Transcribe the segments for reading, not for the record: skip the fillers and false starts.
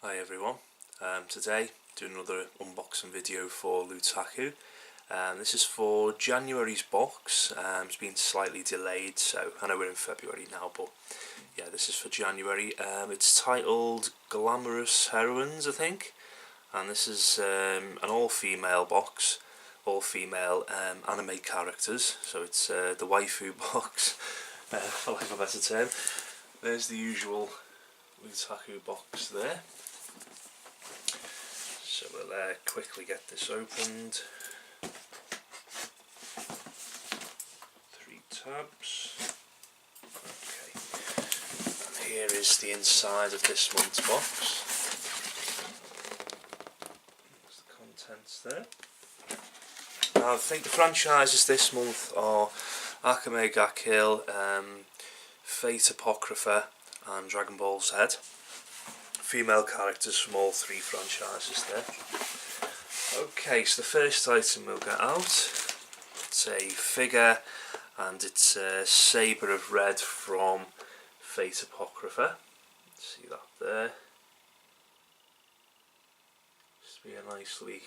Hi everyone, today doing another unboxing video for Lootaku. This is for January's box. It's been slightly delayed, so I know we're in February now, but yeah, this is for January. It's titled Glamorous Heroines, I think, and this is an all-female box, all-female anime characters, so it's the waifu box, for lack of a better term. There's the usual Lootaku box there. So we'll quickly get this opened. 3 tabs. Okay. And here is the inside of this month's box. There's the contents there. Now I think the franchises this month are Akame ga Kill, Fate Apocrypha and Dragon Ball Z. Female characters from all 3 franchises there. Okay, so the first item we'll get out, it's a figure, and it's Saber of Red from Fate Apocrypha. See that there. Just be a nicely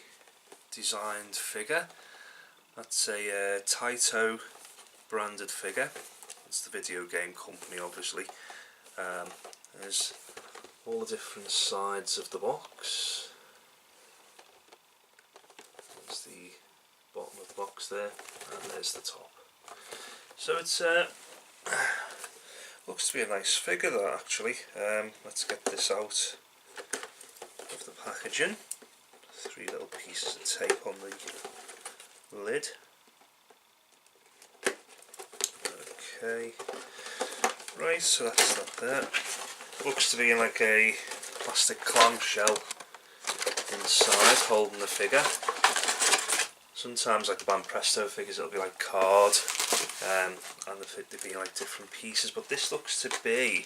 designed figure. That's a Taito branded figure. It's the video game company, obviously. There's all the different sides of the box. There's the bottom of the box there, and there's the top. So it's looks to be a nice figure that actually. Let's get this out of the packaging. 3 little pieces of tape on the lid. Okay. Right, so that's that there. Looks to be like a plastic clamshell inside holding the figure. Sometimes like the Band Presto figures it'll be like card, and they'll be like different pieces, but this looks to be,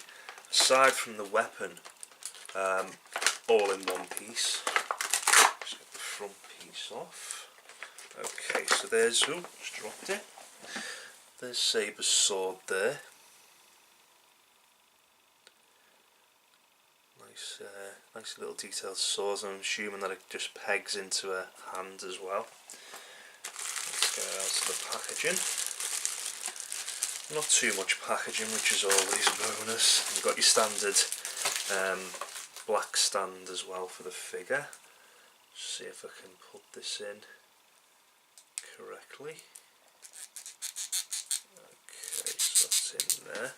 aside from the weapon, all in one piece. Just get the front piece off. Okay, so there's, oh, just dropped it. There's Saber's sword there. Nice little detailed swords. I'm assuming that it just pegs into a hand as well. Let's get it out of the packaging. Not too much packaging, which is always a bonus. You've got your standard black stand as well for the figure. See if I can put this in correctly. Okay, so that's in there.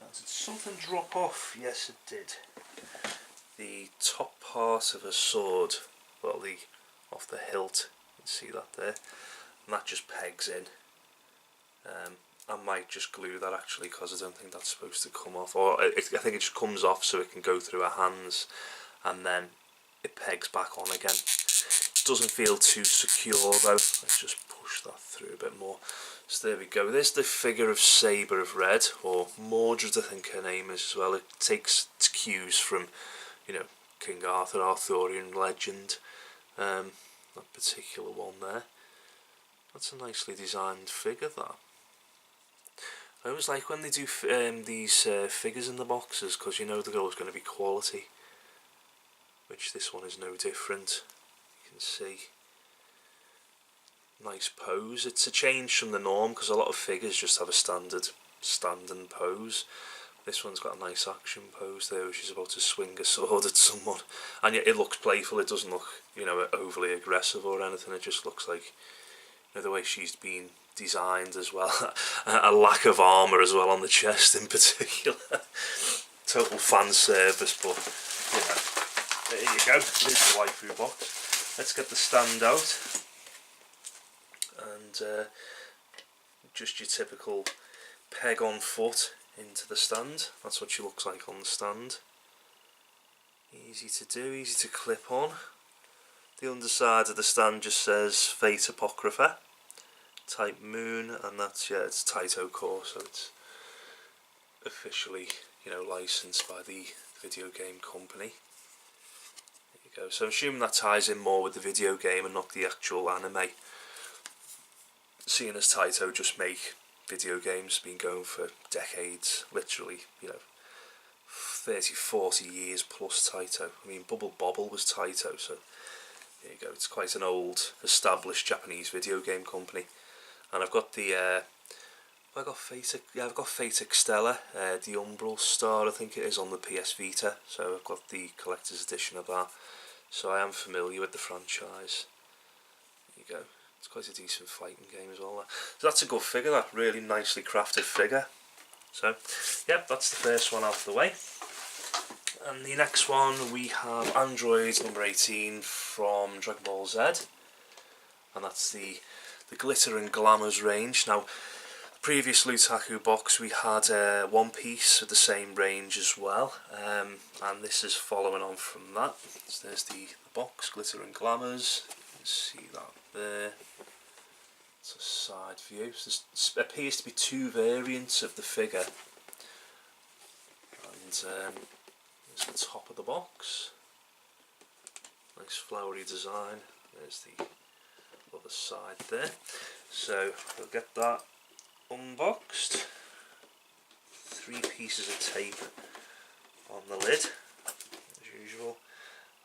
Now, did something drop off? Yes, it did. The top part of a sword, well, off the hilt, you can see that there, and that just pegs in. I might just glue that actually, because I don't think that's supposed to come off, or I think it just comes off so it can go through our hands, and then it pegs back on again. Doesn't feel too secure though. Let's just push that through a bit more. So there we go. There's the figure of Saber of Red, or Mordred I think her name is as well. It takes its cues from, you know, King Arthur, Arthurian legend, that particular one there. That's a nicely designed figure, that. I always like when they do these figures in the boxes, because you know they're always going to be quality, which this one is no different. You can see. Nice pose. It's a change from the norm, because a lot of figures just have a standard standing pose. This one's got a nice action pose there, which is about to swing a sword at someone, and yet it looks playful. It doesn't look, you know, overly aggressive or anything. It just looks like, you know, the way she's been designed as well. A lack of armour as well on the chest in particular. Total fan service, but you know, there you go. There's the waifu box. Let's get the stand out, and just your typical peg on foot into the stand. That's what she looks like on the stand. Easy to do, easy to clip on. The underside of the stand just says Fate Apocrypha, Type Moon, and that's, yeah, it's Taito core, so it's officially, you know, licensed by the video game company. There you go. So I'm assuming that ties in more with the video game and not the actual anime, seeing as Taito just make video games, been going for decades, literally, you know, 30-40 years plus Taito. I mean, Bubble Bobble was Taito, so there you go. It's quite an old, established Japanese video game company. And I've got the, I've got Fate Extella, the Umbral Star, I think it is, on the PS Vita. So I've got the collector's edition of that. So I am familiar with the franchise. There you go. It's quite a decent fighting game as well. So that's a good figure, that really nicely crafted figure. So, yep, that's the first one out of the way. And the next one, we have Android number 18 from Dragon Ball Z. And that's the Glitter and Glamours range. Now, the previous Lootaku box, we had One Piece with the same range as well. And this is following on from that. So there's the box, Glitter and Glamours. You can see that there. It's a side view. So there appears to be two variants of the figure. And there's the top of the box. Nice flowery design. There's the other side there. So we'll get that unboxed. 3 pieces of tape on the lid, as usual.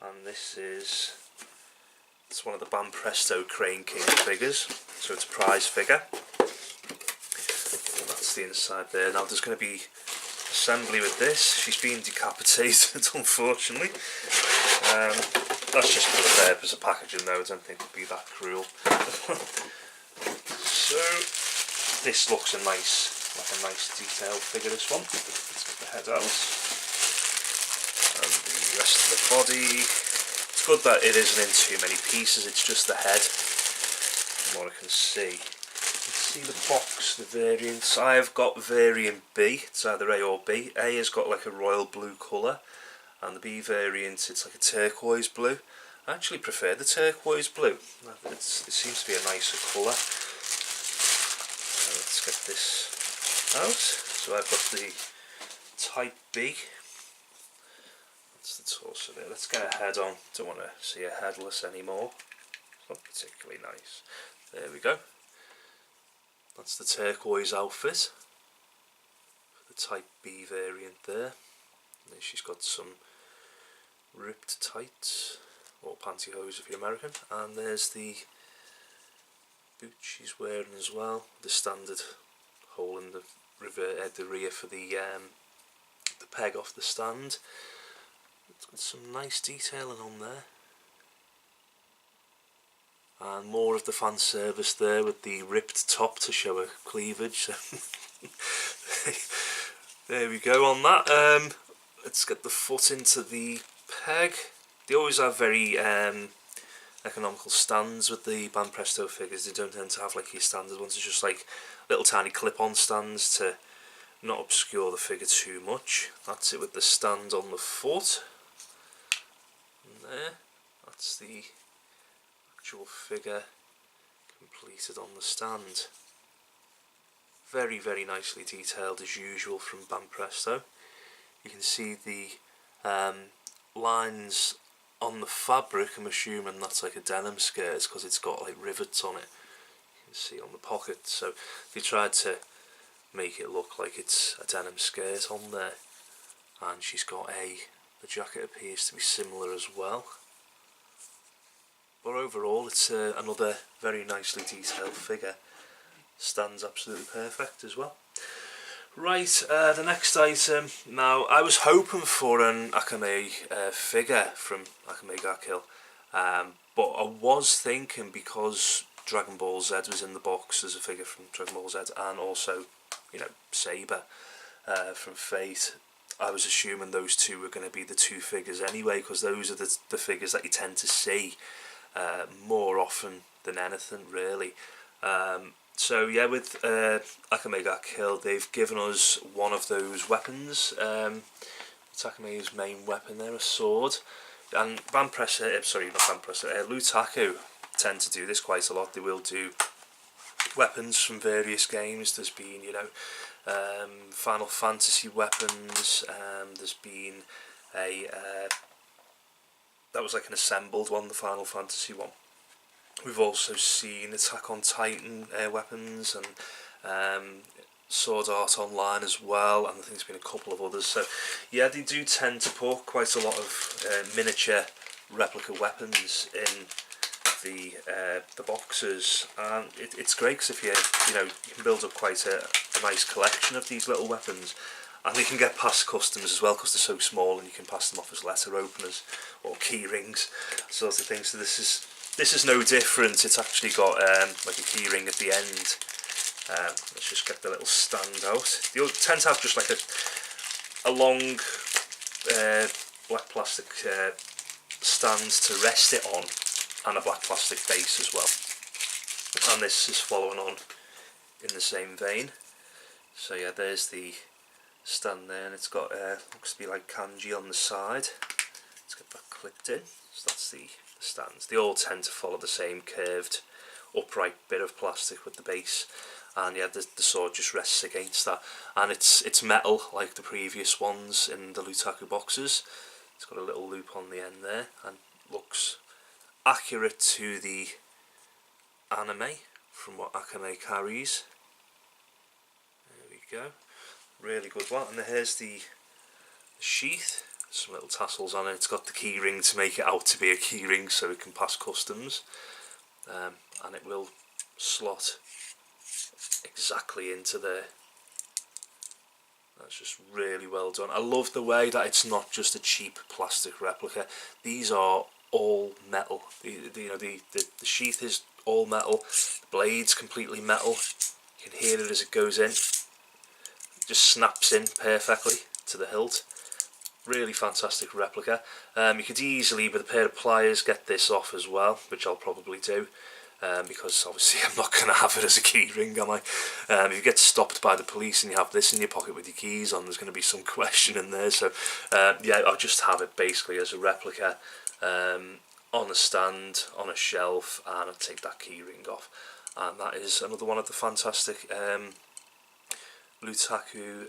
And this is, it's one of the Banpresto Crane King figures, so it's a prize figure. And that's the inside there. Now there's going to be assembly with this. She's been decapitated, unfortunately. That's just for the purpose of packaging though, I don't think it would be that cruel. So this looks like a nice detailed figure, this one. Let's get the head out. And the rest of the body. It's good that it isn't in too many pieces, it's just the head, from what I can see. You can see the box, the variants. I have got variant B, it's either A or B. A has got like a royal blue colour, and the B variant, it's like a turquoise blue. I actually prefer the turquoise blue. It seems to be a nicer colour. Let's get this out. So I've got the Type B. That's the torso there. Let's get a head on. Don't want to see a headless anymore. It's not particularly nice. There we go. That's the turquoise outfit. The Type B variant there. And then she's got some ripped tights, or pantyhose if you're American, and there's the boot she's wearing as well, the standard hole in the rear for the peg off the stand. It's got some nice detailing on there, and more of the fan service there with the ripped top to show her cleavage. There we go on that. Let's get the foot into the peg. They always have very economical stands with the Banpresto figures. They don't tend to have like your standard ones. It's just like little tiny clip-on stands to not obscure the figure too much. That's it with the stand on the foot. And there, that's the actual figure completed on the stand. Very, very nicely detailed as usual from Banpresto. You can see the lines on the fabric. I'm assuming that's like a denim skirt because it's got like rivets on it. You can see on the pocket. So they tried to make it look like it's a denim skirt on there. And she's got the jacket appears to be similar as well. But overall it's another very nicely detailed figure. Stands absolutely perfect as well. Right, the next item. Now, I was hoping for an Akame figure from Akame ga Kill, but I was thinking, because Dragon Ball Z was in the box as a figure from Dragon Ball Z, and also, you know, Saber from Fate, I was assuming those two were going to be the two figures anyway, because those are the figures that you tend to see more often than anything, really. So yeah, with Akame ga Kill, they've given us one of those weapons. It's Akame's main weapon there, a sword. And Lootaku tend to do this quite a lot. They will do weapons from various games. There's been, you know, Final Fantasy weapons. There's been that was like an assembled one, the Final Fantasy one. We've also seen Attack on Titan weapons, and sword art online as well, and I think there's been a couple of others. So yeah, they do tend to put quite a lot of miniature replica weapons in the boxes, and it's great because if you can build up quite a nice collection of these little weapons, and they can get past customs as well because they're so small, and you can pass them off as letter openers or key rings, sort of thing. So this is no different. It's actually got like a key ring at the end. Let's just get the little stand out. They tend to have just like a long black plastic stand to rest it on, and a black plastic base as well. And this is following on in the same vein. So yeah, there's the stand there, and it's got looks to be like kanji on the side. Let's get that clipped in. So that's the stands. They all tend to follow the same curved upright bit of plastic with the base, and yeah, the sword just rests against that, and it's metal like the previous ones in the Lootaku boxes. It's got a little loop on the end there, and looks accurate to the anime from what Akame carries. There we go, really good one. And here's the sheath, some little tassels on it. It's got the key ring to make it out to be a key ring so it can pass customs, and it will slot exactly into there. That's just really well done. I love the way that it's not just a cheap plastic replica. These are all metal. The sheath is all metal. The blade's completely metal. You can hear it as it goes in. It just snaps in perfectly to the hilt. Really fantastic replica. You could easily, with a pair of pliers, get this off as well, which I'll probably do. Because obviously I'm not going to have it as a key ring, am I? If you get stopped by the police and you have this in your pocket with your keys on, there's going to be some question in there. So yeah, I'll just have it basically as a replica on a stand, on a shelf, and I'll take that key ring off. And that is another one of the fantastic Lootaku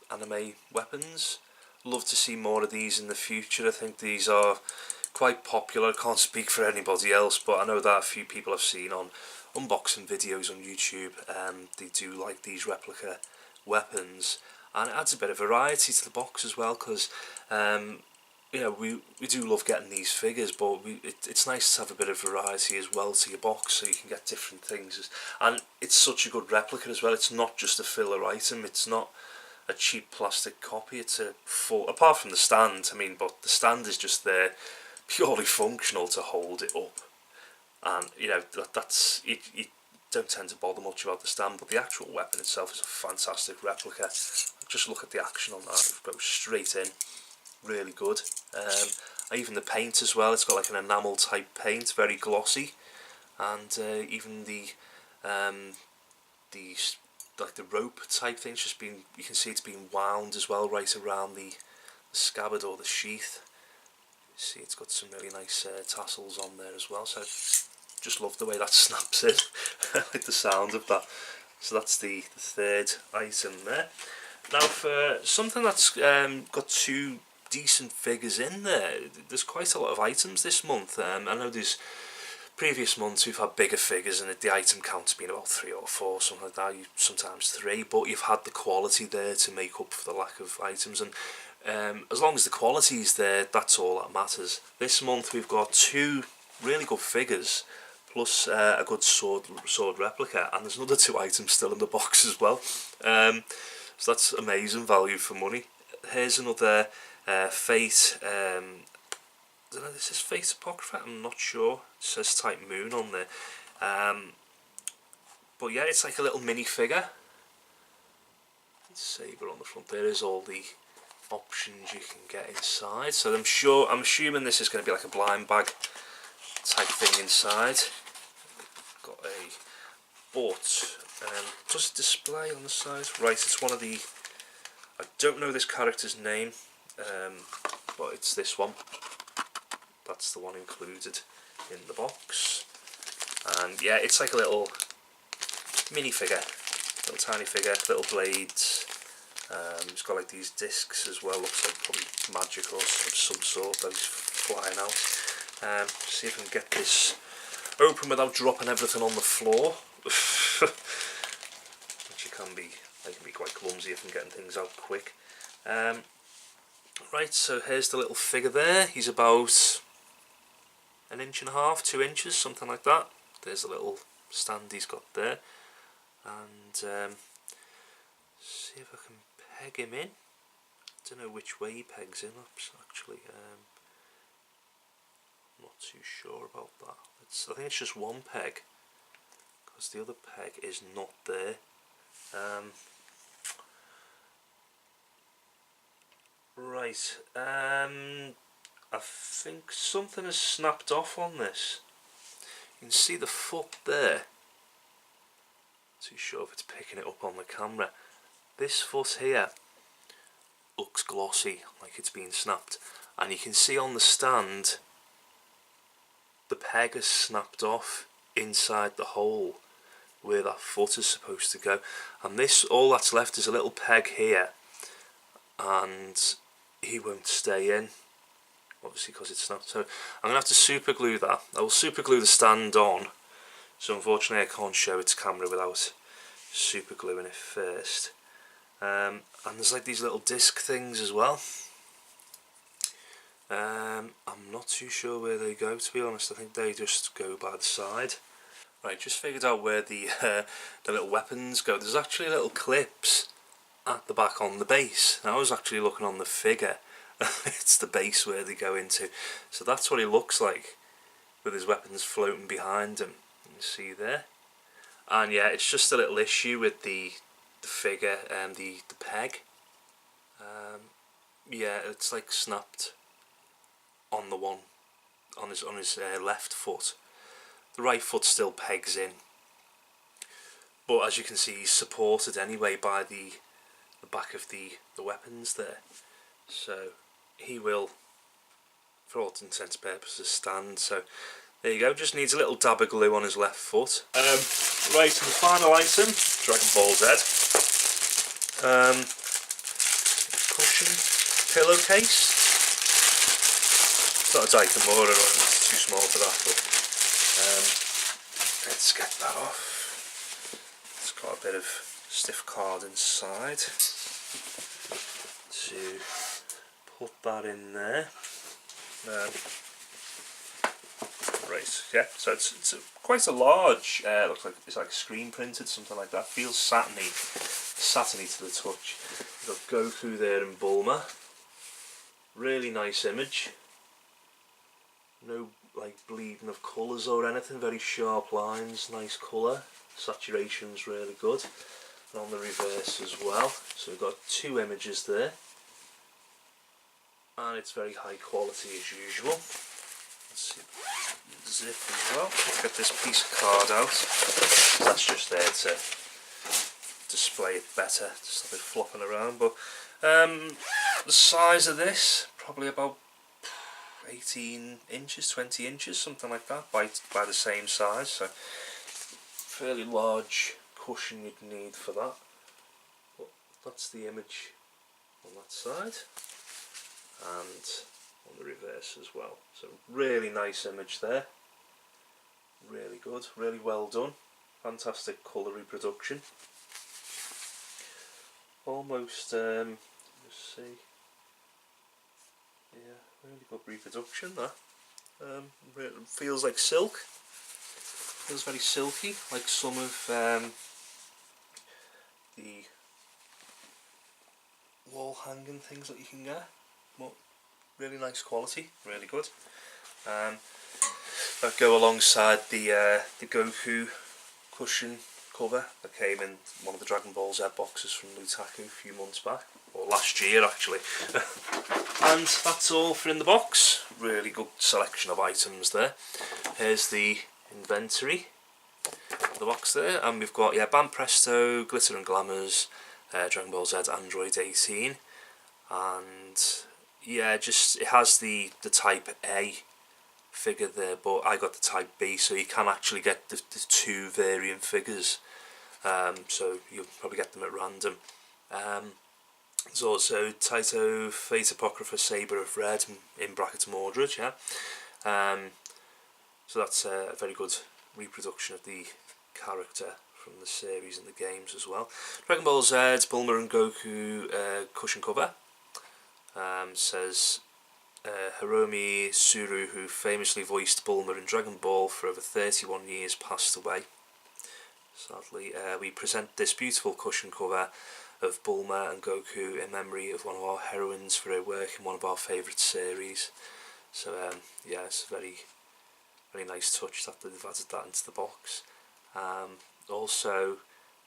anime weapons. Love to see more of these in the future. I think these are quite popular. I can't speak for anybody else, but I know that a few people I've seen on unboxing videos on YouTube, they do like these replica weapons, and it adds a bit of variety to the box as well, because we do love getting these figures, but it's nice to have a bit of variety as well to your box, so you can get different things. And it's such a good replica as well. It's not just a filler item. It's not a cheap plastic copy. It's a full, apart from the stand, but the stand is just there purely functional to hold it up, and that's you don't tend to bother much about the stand, but the actual weapon itself is a fantastic replica. Just look at the action on that. It goes straight in, really good. Even the paint as well, it's got like an enamel type paint, very glossy, and even the rope type thing, you can see it's been wound as well right around the scabbard or the sheath. See, it's got some really nice tassels on there as well, so just love the way that snaps in. I like the sound of that. So that's the third item there. Now for something that's got two decent figures in there, there's quite a lot of items this month. I know there's previous months we've had bigger figures and the item count's been about 3 or 4, something like that, sometimes 3, but you've had the quality there to make up for the lack of items, and as long as the quality is there, that's all that matters. This month we've got 2 really good figures, plus a good sword replica, and there's another 2 items still in the box as well. So that's amazing value for money. Here's another Fate, I don't know, this is Fate Apocrypha, I'm not sure. It says Type Moon on there. But yeah, it's like a little mini figure. Saber on the front. There is all the options you can get inside. So I'm assuming this is going to be like a blind bag type thing inside. Got a does it display on the side? Right, it's one of the, I don't know this character's name, but it's this one. That's the one included in the box. And yeah, it's like a little mini figure, little tiny figure, little blades. It's got like these discs as well, looks like probably magic or of some sort that is flying out. See if I can get this open without dropping everything on the floor. Which you can be quite clumsy if I'm getting things out quick. Right, so here's the little figure there. He's about 1.5 inches, 2 inches, something like that. There's a little stand he's got there, and see if I can peg him in. I don't know which way he pegs in actually. I'm not too sure about that. I think it's just one peg, because the other peg is not there. Right, I think something has snapped off on this. You can see the foot there. Not too sure if it's picking it up on the camera. This foot here looks glossy, like it's been snapped, and you can see on the stand the peg has snapped off inside the hole where that foot is supposed to go, and this, all that's left is a little peg here, and he won't stay in, obviously because it's snapped. So I'm going to have to super glue that. I will super glue the stand on, so unfortunately I can't show its camera without super gluing it first. And there's like these little disc things as well. I'm not too sure where they go, to be honest. I think they just go by the side. Right, just figured out where the little weapons go. There's actually little clips at the back on the base. Now, I was actually looking on the figure. It's the base where they go into. So that's what he looks like, with his weapons floating behind him. You can see there. And yeah, it's just a little issue with the figure and the peg. Yeah, it's like snapped on the one on his left foot. The right foot still pegs in, but as you can see, he's supported anyway by the back of the weapons there. So he will, for all intents and purposes, stand. So there you go. Just needs a little dab of glue on his left foot. Right, and the final item, Dragon Ball Z. Cushion pillowcase. It's not a Daikamura, it's too small for that, but let's get that off. It's got a bit of stiff card inside to put that in there. Right, yeah, so it's quite a large, looks like it's like screen printed, something like that. Feels satiny to the touch. You've got Goku there and Bulma. Really nice image. No like bleeding of colours or anything, very sharp lines, nice colour. Saturation's really good. And on the reverse as well. So we've got two images there. And it's very high quality as usual. Let's see, zip as well. Let's get this piece of card out. That's just there to display it better, just a bit flopping around. But the size of this, probably about 18 inches, 20 inches, something like that, by the same size. So fairly large cushion you'd need for that. But that's the image on that side, and on the reverse as well. So really nice image there. Really good, really well done. Fantastic colour reproduction. Almost, let's see. Yeah, really good reproduction that. Feels like silk. Feels very silky, like some of the wall hanging things that you can get. But really nice quality, really good. That go alongside the Goku cushion cover that came in one of the Dragon Ball Z boxes from Lootaku a few months back, or last year actually. And that's all for in the box. Really good selection of items there. Here's the inventory of the box there, and we've got Bam Presto, Glitter and Glamours, Dragon Ball Z Android 18, and yeah, just it has the Type A figure there, but I got the Type B, so you can actually get the two variant figures. So you'll probably get them at random. There's also Taito Fate Apocrypha Saber of Red, in brackets Mordred, yeah. So that's a very good reproduction of the character from the series and the games as well. Dragon Ball Z, Bulma and Goku cushion cover. Says Hiromi Suru, who famously voiced Bulma in Dragon Ball for over 31 years, passed away. Sadly, we present this beautiful cushion cover of Bulma and Goku in memory of one of our heroines for her work in one of our favourite series. So yeah, it's a very nice touch that they've added that into the box. Also,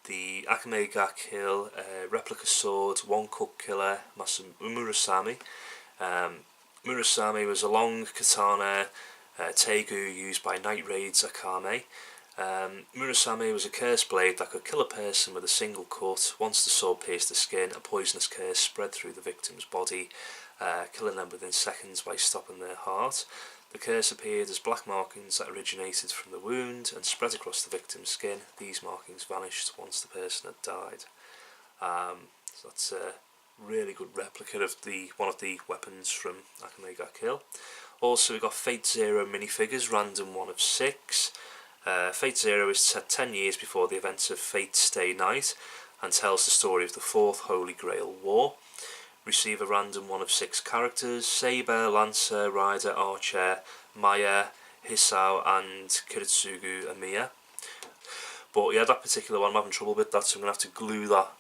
the Akame ga Kill replica sword, one cook killer, Murasame. Murasame was a long katana tegu used by night raids Akame. Murasame was a curse blade that could kill a person with a single cut. Once the sword pierced the skin, a poisonous curse spread through the victim's body, killing them within seconds by stopping their heart. The curse appeared as black markings that originated from the wound and spread across the victim's skin. These markings vanished once the person had died. So that's a really good replica of one of the weapons from Akame ga Kill. Also, we got Fate Zero minifigures, random 1 of 6. Fate Zero is set 10 years before the events of Fate Stay Night and tells the story of the 4th Holy Grail War. Receive a random 1 of 6 characters: Saber, Lancer, Rider, Archer, Maya, Hisao and Kiritsugu Amiya. But yeah, that particular one I'm having trouble with that, so I'm going to have to glue that,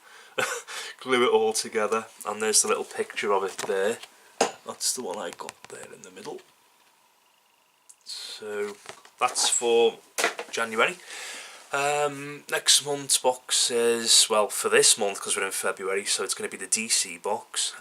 glue it all together. And there's the little picture of it there. That's the one I got there in the middle. So that's for January. Next month's box is, well, for this month, because we're in February, so it's going to be the DC box.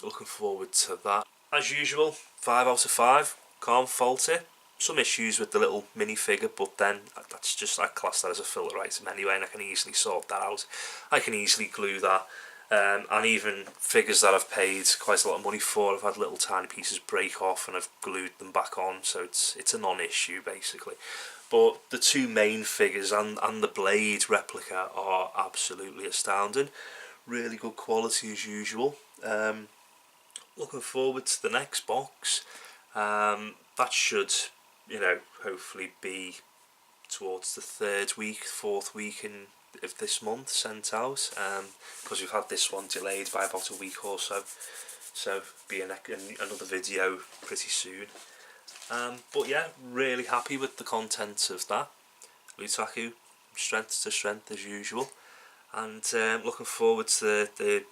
Looking forward to that. As usual, 5 out of 5, can't fault it. Some issues with the little minifigure, but then that's just, I class that as a filler item anyway, and I can easily sort that out. I can easily glue that. And even figures that I've paid quite a lot of money for, I've had little tiny pieces break off and I've glued them back on, so it's a non-issue basically. But the 2 main figures and the blade replica are absolutely astounding. Really good quality as usual. Looking forward to the next box. That should, hopefully be towards the 3rd week, 4th week of this month sent out, because we've had this one delayed by about a week or so. So be another video pretty soon. But yeah, really happy with the content of that. Lootaku, strength to strength as usual, and looking forward to the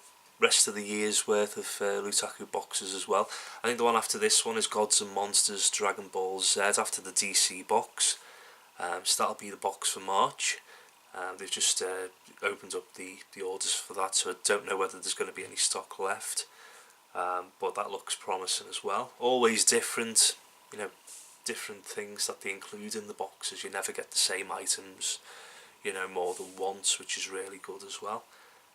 rest of the year's worth of Lootaku boxes as well. I think the one after this one is Gods and Monsters Dragon Ball Z after the DC box, so that'll be the box for March. They've just opened up the orders for that, so I don't know whether there's going to be any stock left, but that looks promising as well. Always different, different things that they include in the boxes. You never get the same items, more than once, which is really good as well.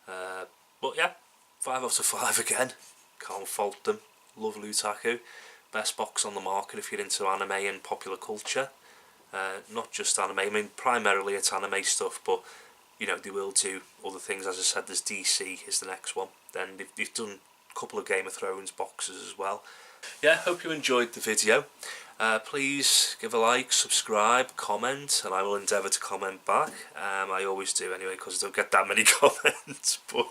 But yeah, 5 out of 5 again, can't fault them. Love Lootaku, best box on the market if you're into anime and popular culture. Not just anime, I mean primarily it's anime stuff, but they will do other things. As I said, there's DC is the next one, then they've done a couple of Game of Thrones boxes as well. Yeah, hope you enjoyed the video. Please give a like, subscribe, comment, and I will endeavour to comment back. I always do anyway, because I don't get that many comments, but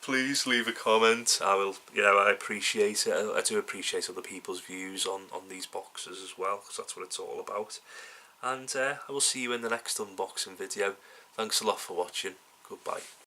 please leave a comment. I will, I appreciate it. I do appreciate other people's views on these boxes as well, because that's what it's all about. And I will see you in the next unboxing video. Thanks a lot for watching. Goodbye.